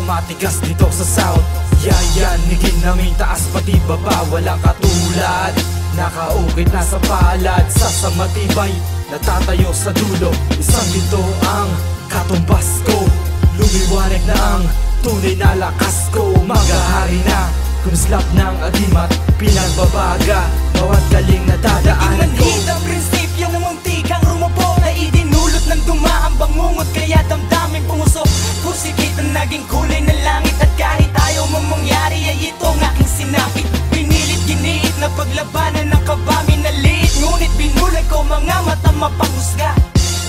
matigas dito sa sound. Yayanigin namin taas pati baba, walang katulad. Nakaukit na sa palad, sa matibay, natatayo sa dulo. Isang ginto ang katumbas ko, lumiwanag na ang tunay na lakas ko. Maghahari na, kumislap ng agimat, pinagbabaga bawat galing na dadaanan ko. Itinanhid ang prinsipyo ng munti kang rumupo, na idinulot ng dumaang bangungot, kaya damdamin pumusok. Pusikit na naging kulay ng langit, at kahit ayaw mong mangyari ay ito ang aking sinapit. Pinilit giniit na paglabanan ng kabami na liit, ngunit binulag ko mga mata mapanghusga.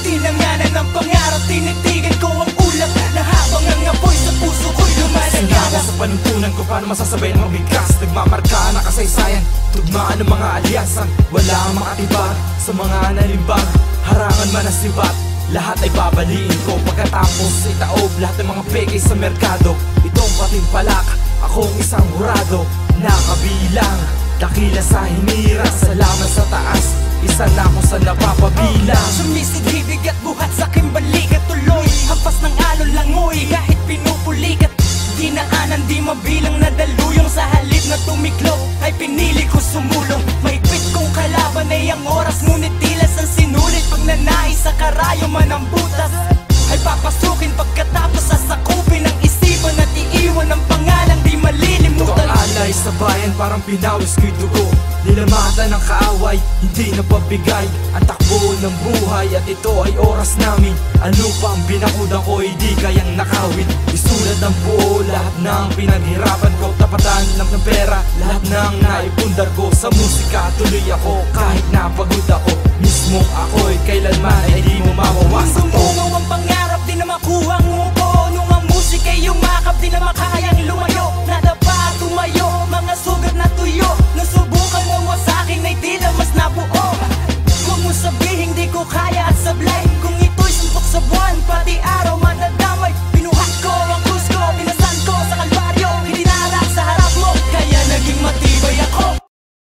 Tinanganan ng pangarap, tinitigan ko ang ulap, na habang ang apoy sa puso ko'y lumalagala. Sa panuntunan ko paano masasabay ng mabigas, nagmamarka na kasaysayan, tugmaan ng mga alyansan. Wala ang makatibag sa mga nalimbag, harangan man ang sibat, lahat ay babaliin ko. Pagkatapos itaob lahat ng mga peke sa merkado, itong patimpalak, akong isang hurado, nakabilang, dakila sa hinira, salamat sa taas, isa na ako sa napapabilang. Sumisidhibig at buhat sa aking balikat, tuloy hampas ng alon langoy, kahit pinupulikat. Dinaanan di mabilang na daluyong, sa halip na tumiklo ay pinili ko sumulong. Mahigpit kong kalaban ay ang oras, ngunit tilas ang sinulit. Pag nanais sa karayo man ang butas, ay papasukin pagkatapos sasakupin ang isipan at iiwan ang pangalang di malilimutan. Ito ang alay sa bayan, parang pinawis ko'y dugo, nilamatan ng kaaway, hindi na pabigay ang takbo ng buhay. At ito ay oras namin, ang lupa ang binakudan ko, hindi kayang nakawin. Isulat ng buo lahat ng pinaghirapan ko, tapatan lang ng pera lahat ng naipundar ko. Sa musika tuloy ako kahit napagod ako, mismo ako'y kailanman ay di mo mawawasan.